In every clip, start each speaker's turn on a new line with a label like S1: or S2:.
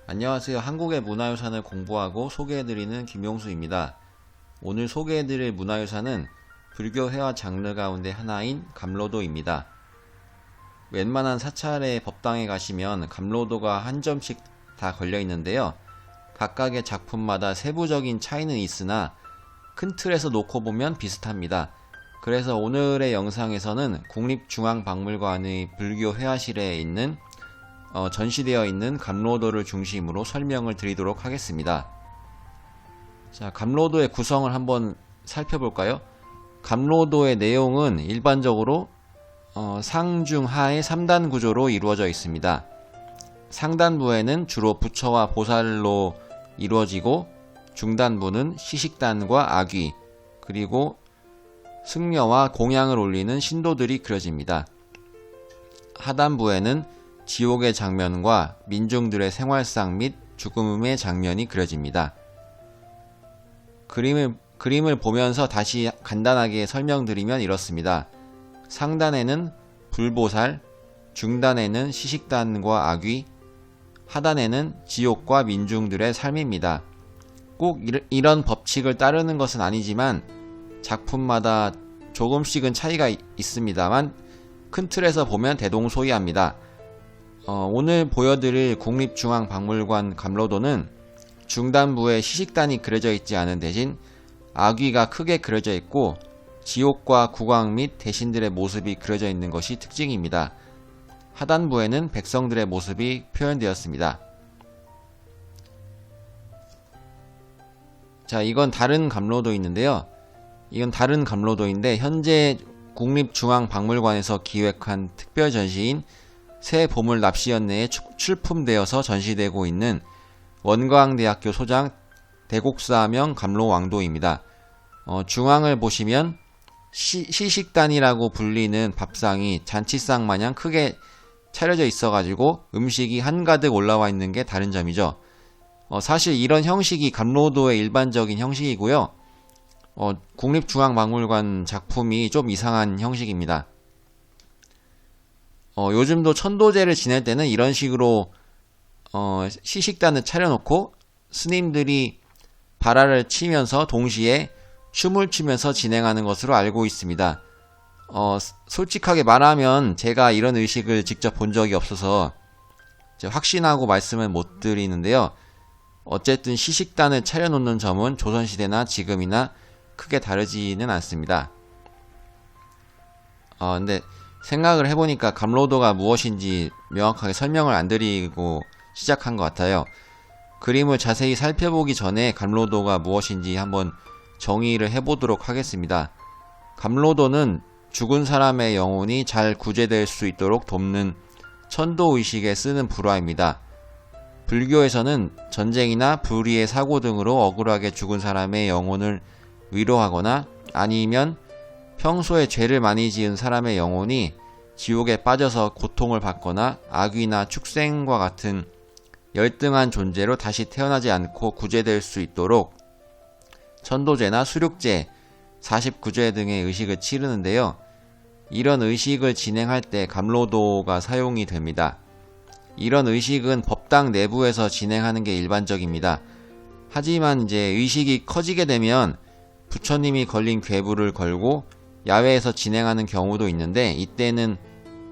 S1: 안녕하세요. 한국의 문화유산을 공부하고 소개해드리는 김용수입니다. 오늘 소개해드릴 문화유산은 불교 회화 장르 가운데 하나인 감로도입니다. 웬만한 사찰의 법당에 가시면 감로도가 한 점씩 다 걸려 있는데요. 각각의 작품마다 세부적인 차이는 있으나 큰 틀에서 놓고 보면 비슷합니다. 그래서 오늘의 영상에서는 국립중앙박물관의 불교 회화실에 있는 전시되어 있는 감로도를 중심으로 설명을 드리도록 하겠습니다. 자, 감로도의 구성을 한번 살펴볼까요? 감로도의 내용은 일반적으로 상중하의 3단 구조로 이루어져 있습니다. 상단부에는 주로 부처와 보살로 이루어지고, 중단부는 시식단과 아귀, 그리고 승려와 공양을 올리는 신도들이 그려집니다. 하단부에는 지옥의 장면과 민중들의 생활상 및 죽음의 장면이 그려집니다. 그림을 보면서 다시 간단하게 설명드리면 이렇습니다. 상단에는 불보살, 중단에는 시식단과 아귀, 하단에는 지옥과 민중들의 삶입니다. 꼭 이런 법칙을 따르는 것은 아니지만 작품마다 조금씩은 차이가 있습니다만 큰 틀에서 보면 대동소이합니다. 오늘 보여드릴 국립중앙박물관 감로도는 중단부에 시식단이 그려져 있지 않은 대신 아귀가 크게 그려져 있고 지옥과 국왕 및 대신들의 모습이 그려져 있는 것이 특징입니다. 하단부에는 백성들의 모습이 표현되었습니다. 자, 이건 다른 감로도인데요. 이건 다른 감로도인데 현재 국립중앙박물관에서 기획한 특별 전시인 새 보물 납시연내에 출품되어서 전시되고 있는 원광대학교 소장 대곡사명 감로왕도입니다. 중앙을 보시면 시식단이라고 불리는 밥상이 잔치상 마냥 크게 차려져 있어가지고 음식이 한가득 올라와 있는 게 다른 점이죠. 사실 이런 형식이 감로도의 일반적인 형식이고요. 국립중앙박물관 작품이 좀 이상한 형식입니다. 요즘도 천도제를 지낼 때는 이런 식으로 시식단을 차려놓고 스님들이 발화를 치면서 동시에 춤을 추면서 진행하는 것으로 알고 있습니다. 솔직하게 말하면 제가 이런 의식을 직접 본 적이 없어서 확신하고 말씀을 못 드리는데요. 어쨌든 시식단을 차려놓는 점은 조선시대나 지금이나 크게 다르지는 않습니다. 근데 생각을 해보니까 감로도가 무엇인지 명확하게 설명을 안 드리고 시작한 것 같아요. 그림을 자세히 살펴보기 전에 감로도가 무엇인지 한번 정의를 해보도록 하겠습니다. 감로도는 죽은 사람의 영혼이 잘 구제될 수 있도록 돕는 천도의식에 쓰는 불화입니다. 불교에서는 전쟁이나 불의의 사고 등으로 억울하게 죽은 사람의 영혼을 위로하거나 아니면 평소에 죄를 많이 지은 사람의 영혼이 지옥에 빠져서 고통을 받거나 악귀나 축생과 같은 열등한 존재로 다시 태어나지 않고 구제될 수 있도록 천도제나 수륙제, 49제 등의 의식을 치르는데요. 이런 의식을 진행할 때 감로도가 사용이 됩니다. 이런 의식은 법당 내부에서 진행하는 게 일반적입니다. 하지만 이제 의식이 커지게 되면 부처님이 걸린 궤부를 걸고 야외에서 진행하는 경우도 있는데 이때는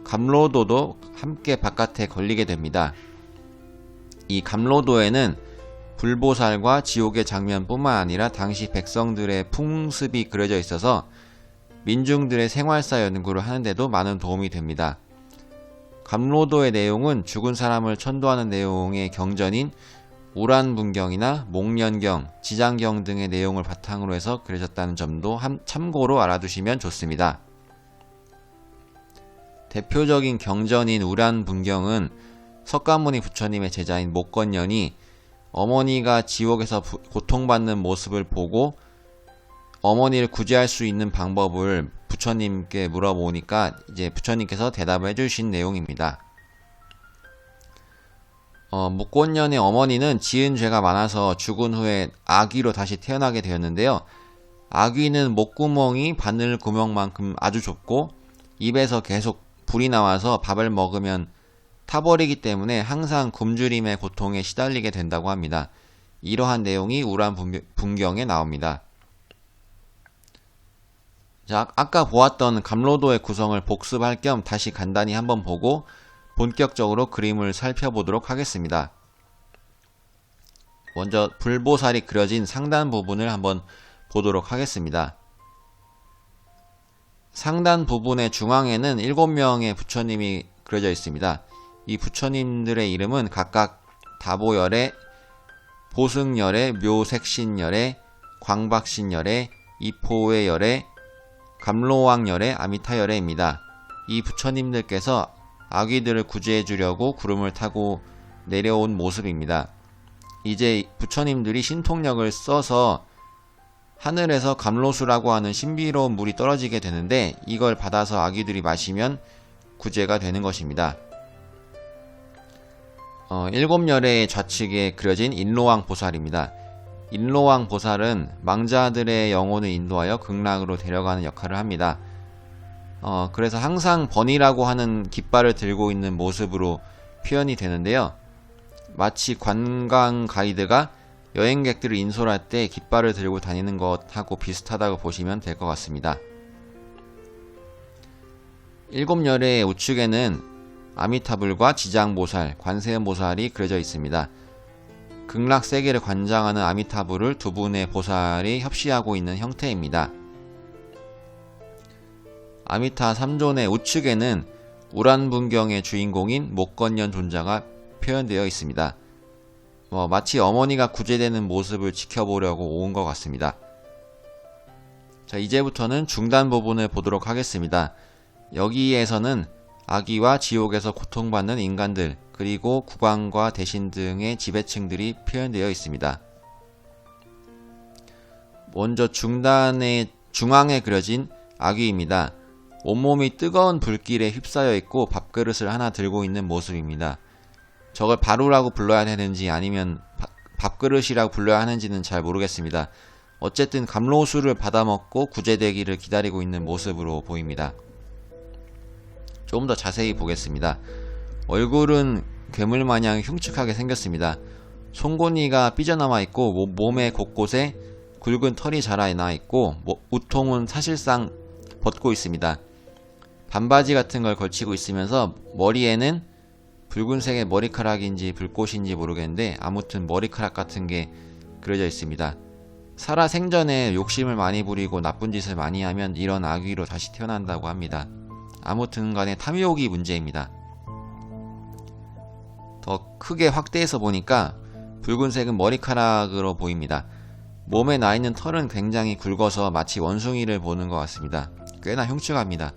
S1: 감로도도 함께 바깥에 걸리게 됩니다. 이 감로도에는 불보살과 지옥의 장면뿐만 아니라 당시 백성들의 풍습이 그려져 있어서 민중들의 생활사 연구를 하는데도 많은 도움이 됩니다. 감로도의 내용은 죽은 사람을 천도하는 내용의 경전인 우란분경이나 목련경, 지장경 등의 내용을 바탕으로 해서 그려졌다는 점도 참고로 알아두시면 좋습니다. 대표적인 경전인 우란분경은 석가모니 부처님의 제자인 목건년이 어머니가 지옥에서 고통받는 모습을 보고 어머니를 구제할 수 있는 방법을 부처님께 물어보니까 이제 부처님께서 대답을 해주신 내용입니다. 목건년의 어머니는 지은 죄가 많아서 죽은 후에 아귀로 다시 태어나게 되었는데요. 아귀는 목구멍이 바늘 구멍만큼 아주 좁고 입에서 계속 불이 나와서 밥을 먹으면 타버리기 때문에 항상 굶주림의 고통에 시달리게 된다고 합니다. 이러한 내용이 우란 분경에 나옵니다. 자, 아까 보았던 감로도의 구성을 복습할 겸 다시 간단히 한번 보고 본격적으로 그림을 살펴보도록 하겠습니다. 먼저 불보살이 그려진 상단 부분을 한번 보도록 하겠습니다. 상단 부분의 중앙에는 7명의 부처님이 그려져 있습니다. 이 부처님들의 이름은 각각 다보열애, 보승열애, 묘색신열애, 광박신열애, 이포회열애, 감로왕열애, 아미타열애입니다. 이 부처님들께서 아귀들을 구제해 주려고 구름을 타고 내려온 모습입니다. 이제 부처님들이 신통력을 써서 하늘에서 감로수라고 하는 신비로운 물이 떨어지게 되는데 이걸 받아서 아귀들이 마시면 구제가 되는 것입니다. 7열애의 좌측에 그려진 인로왕 보살입니다. 인로왕 보살은 망자들의 영혼을 인도하여 극락으로 데려가는 역할을 합니다. 그래서 항상 번이라고 하는 깃발을 들고 있는 모습으로 표현이 되는데요. 마치 관광 가이드가 여행객들을 인솔할 때 깃발을 들고 다니는 것하고 비슷하다고 보시면 될 것 같습니다. 7열애의 우측에는 아미타불과 지장보살, 관세음보살이 그려져 있습니다. 극락세계를 관장하는 아미타불을 두 분의 보살이 협시하고 있는 형태입니다. 아미타 3존의 우측에는 우란분경의 주인공인 목건년 존자가 표현되어 있습니다. 마치 어머니가 구제되는 모습을 지켜보려고 온 것 같습니다. 자, 이제부터는 중단 부분을 보도록 하겠습니다. 여기에서는 아귀와 지옥에서 고통받는 인간들, 그리고 국왕과 대신 등의 지배층들이 표현되어 있습니다. 먼저 중단의 중앙에 그려진 아귀입니다. 온몸이 뜨거운 불길에 휩싸여 있고 밥그릇을 하나 들고 있는 모습입니다. 저걸 바루라고 불러야 되는지 아니면 밥그릇이라고 불러야 하는지는 잘 모르겠습니다. 어쨌든 감로수를 받아먹고 구제되기를 기다리고 있는 모습으로 보입니다. 조금 더 자세히 보겠습니다. 얼굴은 괴물마냥 흉측하게 생겼습니다. 송곳니가 삐져나와 있고 몸의 곳곳에 굵은 털이 자라나 있고 우통은 사실상 벗고 있습니다. 반바지 같은 걸 걸치고 있으면서 머리에는 붉은색의 머리카락인지 불꽃인지 모르겠는데 아무튼 머리카락 같은 게 그려져 있습니다. 살아 생전에 욕심을 많이 부리고 나쁜 짓을 많이 하면 이런 아귀로 다시 태어난다고 합니다. 아무튼 간에 탐욕이 문제입니다. 더 크게 확대해서 보니까 붉은색은 머리카락으로 보입니다. 몸에 나 있는 털은 굉장히 굵어서 마치 원숭이를 보는 것 같습니다. 꽤나 흉측합니다.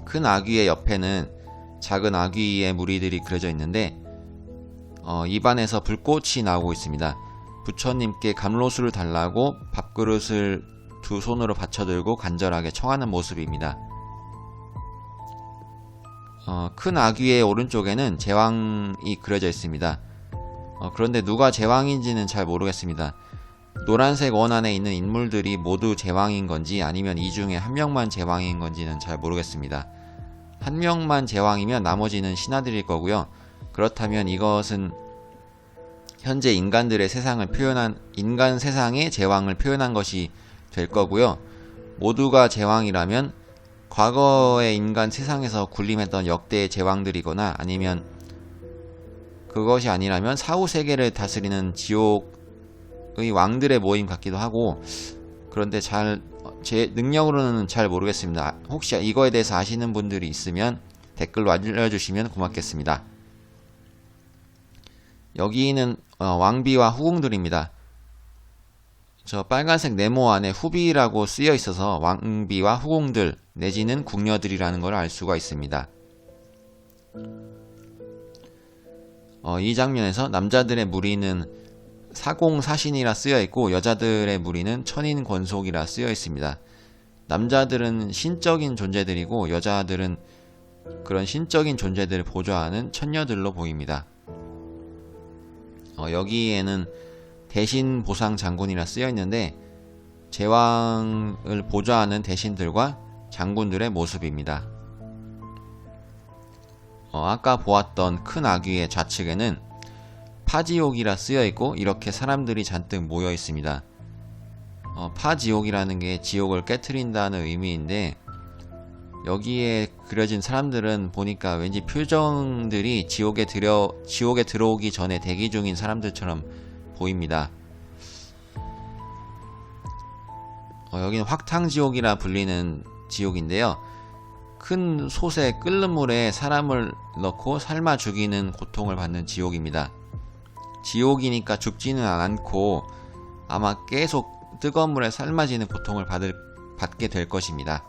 S1: 큰 아귀의 옆에는 작은 아귀의 무리들이 그려져 있는데 입안에서 불꽃이 나오고 있습니다. 부처님께 감로수를 달라고 밥그릇을 두 손으로 받쳐들고 간절하게 청하는 모습입니다. 큰 아귀의 오른쪽에는 제왕이 그려져 있습니다. 그런데 누가 제왕인지는 잘 모르겠습니다. 노란색 원 안에 있는 인물들이 모두 제왕인 건지 아니면 이 중에 한 명만 제왕인 건지는 잘 모르겠습니다. 한 명만 제왕이면 나머지는 신하들일 거고요. 그렇다면 이것은 현재 인간들의 세상을 표현한 인간 세상의 제왕을 표현한 것이 될 거고요. 모두가 제왕이라면 과거의 인간 세상에서 군림했던 역대의 제왕들이거나 아니면 그것이 아니라면 사후 세계를 다스리는 지옥의 왕들의 모임 같기도 하고, 그런데 제 능력으로는 잘 모르겠습니다. 혹시 이거에 대해서 아시는 분들이 있으면 댓글로 알려주시면 고맙겠습니다. 여기는 왕비와 후궁들입니다. 저 빨간색 네모 안에 후비라고 쓰여 있어서 왕비와 후궁들 내지는 궁녀들이라는 걸 알 수가 있습니다. 이 장면에서 남자들의 무리는 사공사신이라 쓰여 있고 여자들의 무리는 천인권속이라 쓰여 있습니다. 남자들은 신적인 존재들이고 여자들은 그런 신적인 존재들을 보좌하는 천녀들로 보입니다. 여기에는 대신 보상 장군이라 쓰여 있는데 제왕을 보좌하는 대신들과 장군들의 모습입니다. 아까 보았던 큰 아귀의 좌측에는 파지옥이라 쓰여 있고 이렇게 사람들이 잔뜩 모여 있습니다. 파지옥이라는 게 지옥을 깨트린다는 의미인데, 여기에 그려진 사람들은 보니까 왠지 표정들이 지옥에 들어오기 전에 대기 중인 사람들처럼 보입니다. 여기는 확탕지옥이라 불리는 지옥인데요. 큰 솥에 끓는 물에 사람을 넣고 삶아 죽이는 고통을 받는 지옥입니다. 지옥이니까 죽지는 않고 아마 계속 뜨거운 물에 삶아지는 고통을 받게 될 것입니다.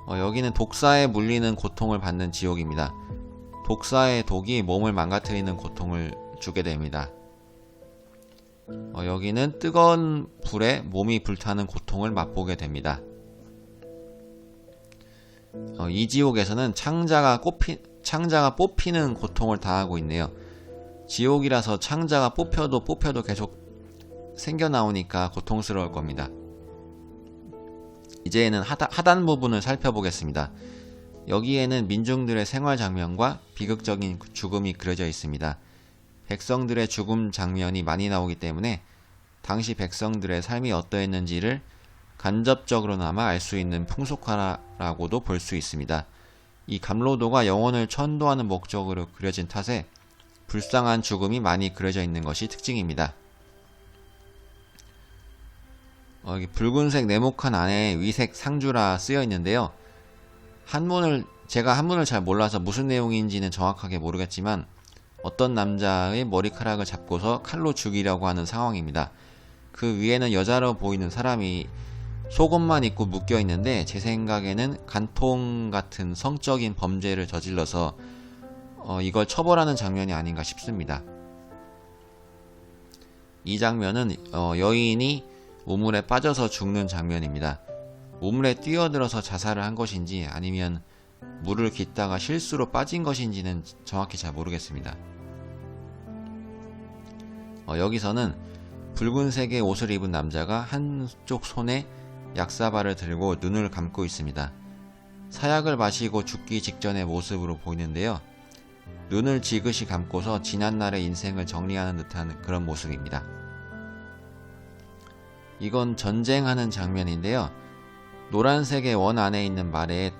S1: 여기는 독사에 물리는 고통을 받는 지옥입니다. 독사의 독이 몸을 망가뜨리는 고통을 주게 됩니다. 여기는 뜨거운 불에 몸이 불타는 고통을 맛보게 됩니다. 이 지옥에서는 창자가 뽑히는 고통을 당하고 있네요. 지옥이라서 창자가 뽑혀도 계속 생겨나오니까 고통스러울 겁니다. 이제는 하단 부분을 살펴보겠습니다. 여기에는 민중들의 생활 장면과 비극적인 죽음이 그려져 있습니다. 백성들의 죽음 장면이 많이 나오기 때문에 당시 백성들의 삶이 어떠했는지를 간접적으로나마 알 수 있는 풍속화라고도 볼 수 있습니다. 이 감로도가 영혼을 천도하는 목적으로 그려진 탓에 불쌍한 죽음이 많이 그려져 있는 것이 특징입니다. 여기 붉은색 네모칸 안에 위색 상주라 쓰여 있는데요. 제가 한문을 잘 몰라서 무슨 내용인지는 정확하게 모르겠지만 어떤 남자의 머리카락을 잡고서 칼로 죽이려고 하는 상황입니다. 그 위에는 여자로 보이는 사람이 속옷만 입고 묶여 있는데, 제 생각에는 간통 같은 성적인 범죄를 저질러서 이걸 처벌하는 장면이 아닌가 싶습니다. 이 장면은 여인이 우물에 빠져서 죽는 장면입니다. 우물에 뛰어들어서 자살을 한 것인지 아니면 물을 깃다가 실수로 빠진 것인지는 정확히 잘 모르겠습니다. 여기서는 붉은색의 옷을 입은 남자가 한쪽 손에 약사발을 들고 눈을 감고 있습니다. 사약을 마시고 죽기 직전의 모습으로 보이는데요. 눈을 지그시 감고서 지난날의 인생을 정리하는 듯한 그런 모습입니다. 이건 전쟁하는 장면인데요. 노란색의 원 안에 있는 말에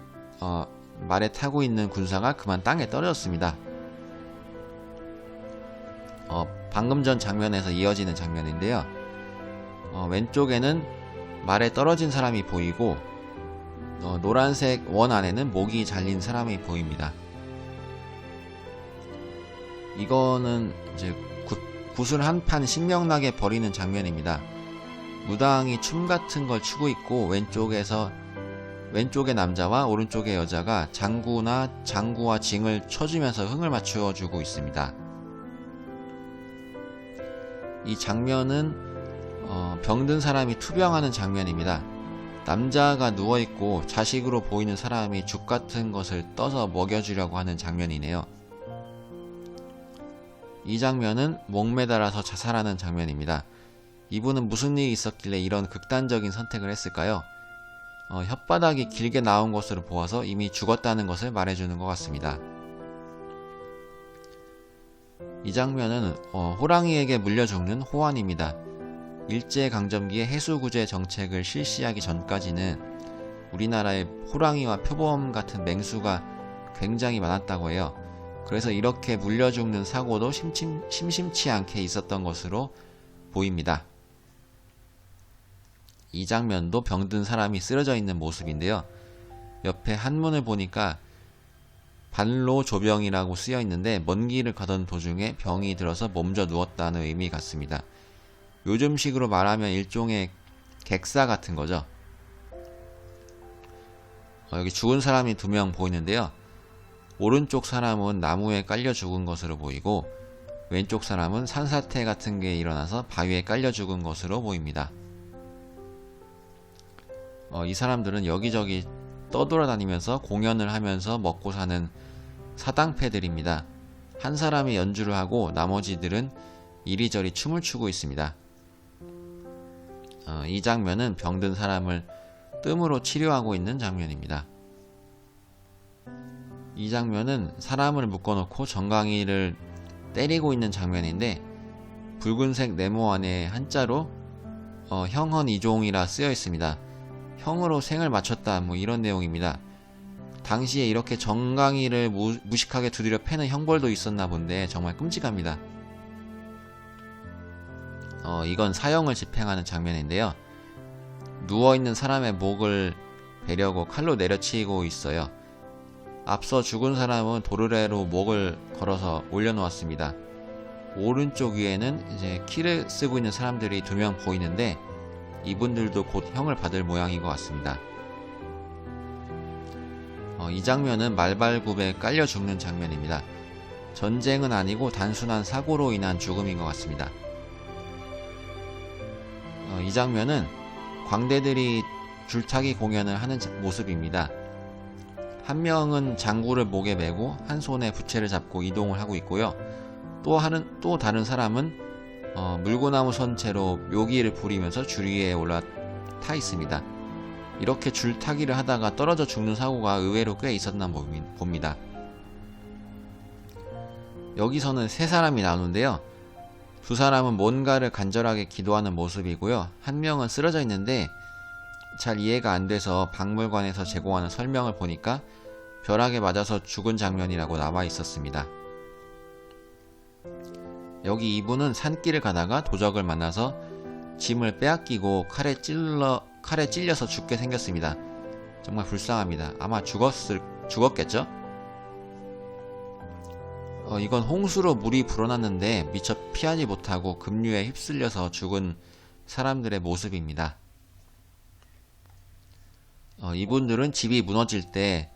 S1: 타고 있는 군사가 그만 땅에 떨어졌습니다. 방금 전 장면에서 이어지는 장면인데요. 왼쪽에는 말에 떨어진 사람이 보이고 노란색 원 안에는 목이 잘린 사람이 보입니다. 이거는 이제 굿을 한 판 신명나게 버리는 장면입니다. 무당이 춤 같은 걸 추고 있고 왼쪽의 남자와 오른쪽의 여자가 장구와 징을 쳐주면서 흥을 맞춰주고 있습니다. 이 장면은 병든 사람이 투병하는 장면입니다. 남자가 누워있고 자식으로 보이는 사람이 죽 같은 것을 떠서 먹여주려고 하는 장면이네요. 이 장면은 목매달아서 자살하는 장면입니다. 이분은 무슨 일이 있었길래 이런 극단적인 선택을 했을까요? 혓바닥이 길게 나온 것으로 보아서 이미 죽었다는 것을 말해주는 것 같습니다. 이 장면은 호랑이에게 물려 죽는 호환입니다. 일제강점기에 해수구제 정책을 실시하기 전까지는 우리나라에 호랑이와 표범 같은 맹수가 굉장히 많았다고 해요. 그래서 이렇게 물려 죽는 사고도 심심치 않게 있었던 것으로 보입니다. 이 장면도 병든 사람이 쓰러져 있는 모습인데요. 옆에 한문을 보니까 반로조병이라고 쓰여 있는데, 먼 길을 가던 도중에 병이 들어서 몸져 누웠다는 의미 같습니다. 요즘식으로 말하면 일종의 객사 같은 거죠. 여기 죽은 사람이 2명 보이는데요. 오른쪽 사람은 나무에 깔려 죽은 것으로 보이고, 왼쪽 사람은 산사태 같은 게 일어나서 바위에 깔려 죽은 것으로 보입니다. 이 사람들은 여기저기 떠돌아다니면서 공연을 하면서 먹고 사는 사당패들입니다. 한 사람이 연주를 하고 나머지들은 이리저리 춤을 추고 있습니다. 이 장면은 병든 사람을 뜸으로 치료하고 있는 장면입니다. 이 장면은 사람을 묶어놓고 정강이를 때리고 있는 장면인데, 붉은색 네모 안에 한자로 형헌 이종이라 쓰여 있습니다. 형으로 생을 마쳤다, 뭐 이런 내용입니다. 당시에 이렇게 정강이를 무식하게 두드려 패는 형벌도 있었나 본데 정말 끔찍합니다. 이건 사형을 집행하는 장면인데요. 누워있는 사람의 목을 베려고 칼로 내려치고 있어요. 앞서 죽은 사람은 도르래로 목을 걸어서 올려놓았습니다. 오른쪽 위에는 이제 키를 쓰고 있는 사람들이 2명 보이는데, 이분들도 곧 형을 받을 모양인 것 같습니다. 이 장면은 말발굽에 깔려 죽는 장면입니다. 전쟁은 아니고 단순한 사고로 인한 죽음인 것 같습니다. 이 장면은 광대들이 줄타기 공연을 하는 모습입니다. 한 명은 장구를 목에 메고 한 손에 부채를 잡고 이동을 하고 있고요. 또 다른 사람은 물구나무 선체로 묘기를 부리면서 줄 위에 올라타 있습니다. 이렇게 줄타기를 하다가 떨어져 죽는 사고가 의외로 꽤 있었나 봅니다. 여기서는 3사람이 나오는데요. 2사람은 뭔가를 간절하게 기도하는 모습이고요. 한 명은 쓰러져 있는데 잘 이해가 안 돼서 박물관에서 제공하는 설명을 보니까 벼락에 맞아서 죽은 장면이라고 나와 있었습니다. 여기 이분은 산길을 가다가 도적을 만나서 짐을 빼앗기고 칼에 찔려서 죽게 생겼습니다. 정말 불쌍합니다. 아마 죽었겠죠? 이건 홍수로 물이 불어났는데 미처 피하지 못하고 급류에 휩쓸려서 죽은 사람들의 모습입니다. 이분들은 집이 무너질 때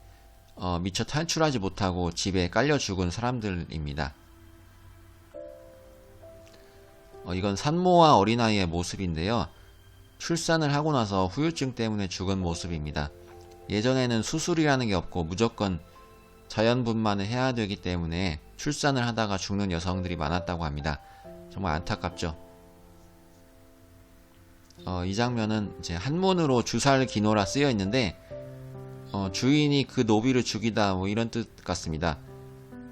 S1: 미처 탈출하지 못하고 집에 깔려 죽은 사람들입니다. 이건 산모와 어린아이의 모습인데요. 출산을 하고 나서 후유증 때문에 죽은 모습입니다. 예전에는 수술이라는 게 없고 무조건 자연분만을 해야 되기 때문에 출산을 하다가 죽는 여성들이 많았다고 합니다. 정말 안타깝죠. 이 장면은 이제 한문으로 주살기노라 쓰여 있는데 주인이 그 노비를 죽이다 뭐 이런 뜻 같습니다.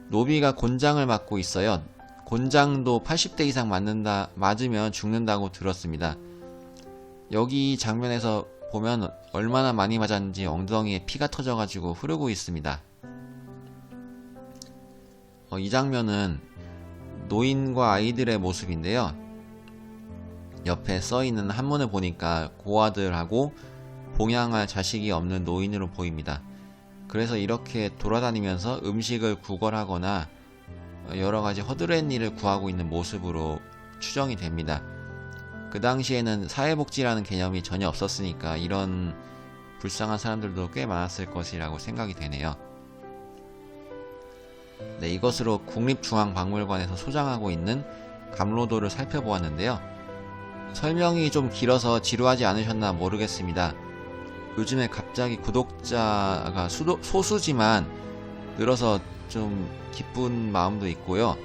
S1: 노비가 곤장을 맞고 있어요. 곤장도 80대 이상 맞으면 죽는다고 들었습니다. 여기 장면에서 보면 얼마나 많이 맞았는지 엉덩이에 피가 터져가지고 흐르고 있습니다. 이 장면은 노인과 아이들의 모습인데요. 옆에 써있는 한문을 보니까 고아들하고 봉양할 자식이 없는 노인으로 보입니다. 그래서 이렇게 돌아다니면서 음식을 구걸하거나 여러가지 허드렛 일을 구하고 있는 모습으로 추정이 됩니다. 그 당시에는 사회복지라는 개념이 전혀 없었으니까 이런 불쌍한 사람들도 꽤 많았을 것이라고 생각이 되네요. 네, 이것으로 국립중앙박물관에서 소장하고 있는 감로도를 살펴보았는데요. 설명이 좀 길어서 지루하지 않으셨나 모르겠습니다. 요즘에 갑자기 구독자가 소수지만 늘어서 좀 기쁜 마음도 있고요.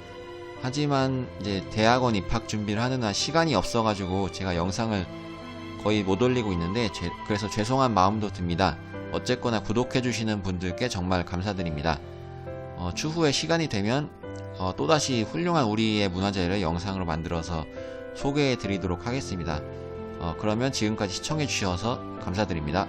S1: 하지만 이제 대학원 입학 준비를 하느라 시간이 없어가지고 제가 영상을 거의 못 올리고 있는데 그래서 죄송한 마음도 듭니다. 어쨌거나 구독해주시는 분들께 정말 감사드립니다. 추후에 시간이 되면 또다시 훌륭한 우리의 문화재를 영상으로 만들어서 소개해 드리도록 하겠습니다. 그러면 지금까지 시청해 주셔서 감사드립니다.